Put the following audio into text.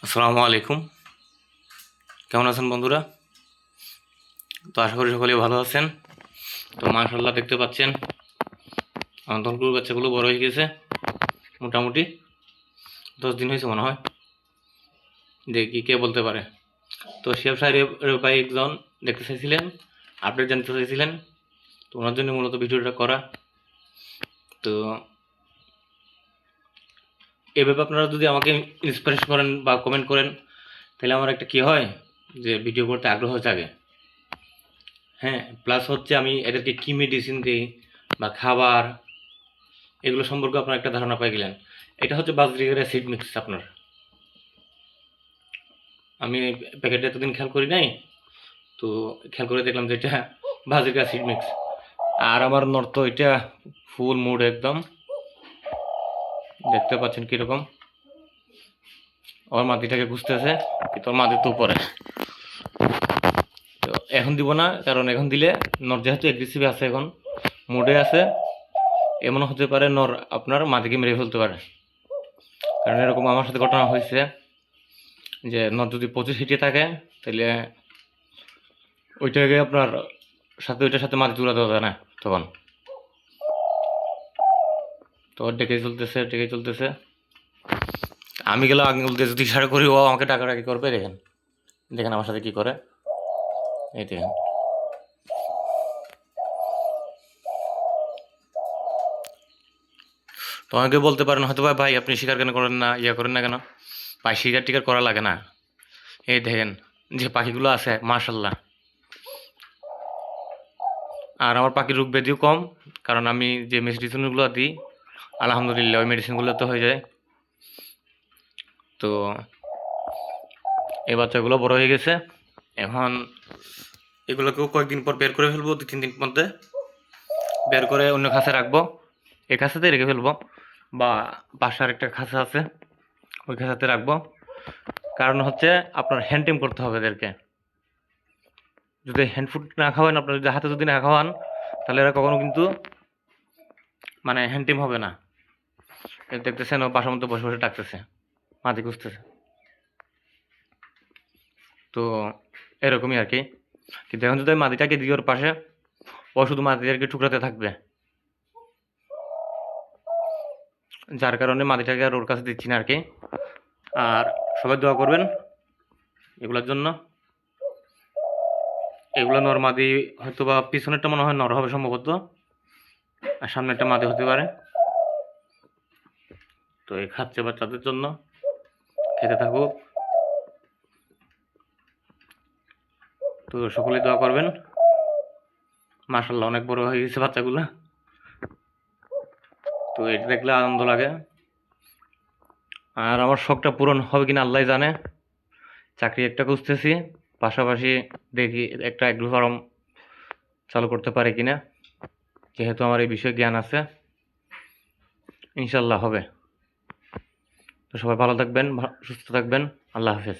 আসসালামু আলাইকুম। কেমন আছেন বন্ধুরা? তো আশা করি সকলেই ভালো আছেন। তো মাশাআল্লাহ দেখতে পাচ্ছেন আমার ধনকুর বাচ্চাগুলো বড় হয়ে গেছে। মোটামুটি 10 দিন হয়েছে মনে হয়। দেখি কে বলতে পারে। তো শিহাব সাহেব ভাই একজন দেখতে চাইছিলেন, আপডেট জানতে চাইছিলেন। তো ওনার জন্য মূলত ভিডিওটা করা। তো এভাবে আপনারা যদি আমাকে ইন্সপিরেশন করেন বা কমেন্ট করেন, তাহলে আমার একটা কী হয় যে ভিডিও করতে আগ্রহ জাগে। হ্যাঁ, প্লাস হচ্ছে আমি এদেরকে কী মেডিসিন দিই বা খাবার, এগুলো সম্পর্কে আপনার একটা ধারণা পেয়ে গেলেন। এটা হচ্ছে বাজরিকের অ্যাসিড মিক্স আপনার। আমি প্যাকেটটা এতদিন খেয়াল করি নাই, তো খেয়াল করে দেখলাম যে এটা বাজরিক অ্যাসিড মিক্স। আর আমার নর্ত এটা ফুল মুড একদম, দেখতে পাচ্ছেন কীরকম ওর মাটিটাকে খুঁজতেছে, কিন্তু ওর মাটির তো উপরে। তো এখন দিব না, কারণ এখন দিলে নর যেহেতু অ্যাগ্রেসিভ আছে, এখন মুডে আছে, এমন হতে পারে নর আপনার মাটিকে মেরে ফেলতে পারে। কারণ এরকম আমার সাথে ঘটনা হয়েছে যে নর যদি 25 হিটে থাকে, তাহলে ওইটাকে আপনার সাথে ওইটার সাথে মাটি তুলে দেওয়া যায় না তখন। তো ডেকে চলতেছে। আমি গেলাম আগে বলতে, যদি ইশারা করি ও আমাকে ডাকাডাকি করবে। দেখেন দেখেন আমার সাথে কি করে, এই দেখেন। তো অনেকে বলতে পারেন হয়তো ভাই আপনি শিকার কেন করেন না, করেন না কেন? ভাই শিকার টিকার করা লাগে না। এই দেখেন যে পাখিগুলো আছে মাশাল্লাহ। আর আমার পাখির রোগ ব্যাধিও কম, কারণ আমি যে মেডিসিনগুলো দিই আলহামদুলিল্লাহ ওই মেডিসিনগুলো তো হয়ে যায়। তো এই বাচ্চাগুলো বড় হয়ে গেছে। এখন এগুলোকেও কয়েকদিন পর বের করে ফেলবো, 2-3 দিন মধ্যে বের করে অন্য খাঁচা রাখবো। এই খাঁচাতে রেখে ফেলবো, বা বাসার একটা খাঁচা আছে ওই খাঁচাতে রাখবো। কারণ হচ্ছে আপনার হ্যান্ড টেম করতে হবে এদেরকে। যদি হ্যান্ড ফুড না খাওয়ান, আপনার যদি হাতে যদি না খাওয়ান, তাহলে এরা কখনো কিন্তু মানে হ্যান্ড টেম হবে না। দেখতেছেন ও বাসার মধ্যে বসে বসে ডাকতেছে, মাটি খুঁজতেছে। তো এরকমই আর কি। কিন্তু এখন যদি আমি মাটিটাকে দিই ওর পাশে, ও শুধু মাটিটাকে টুকরাতে থাকবে, যার কারণে মাটিটাকে আর ওর কাছে দিচ্ছি না আর কি। আর সবাই দোয়া করবেন এগুলোর জন্য। এগুলো নর মাদি হয়তো বা পিছনেরটা মনে হয় নর হবে সম্ভবত, আর সামনেরটা মাদি হতে পারে। তো এই খাচ্ছে বাচ্চাদের জন্য, খেতে থাকুক। তো সকলেই দোয়া করবেন। মাশাল্লাহ অনেক বড় হয়ে গেছে বাচ্চাগুলো। তো এটা দেখলে আনন্দ লাগে। আর আমার শখটা পূরণ হবে কিনা আল্লাহ জানে। চাকরি একটা খুঁজতেছি, পাশাপাশি দেখি একটা এগ্রো ফার্ম চালু করতে পারি কিনা, যেহেতু আমার এই বিষয়ে জ্ঞান আছে। ইনশাল্লাহ হবে। তো সবাই ভালো থাকবেন, সুস্থ থাকবেন। আল্লাহ হাফেজ।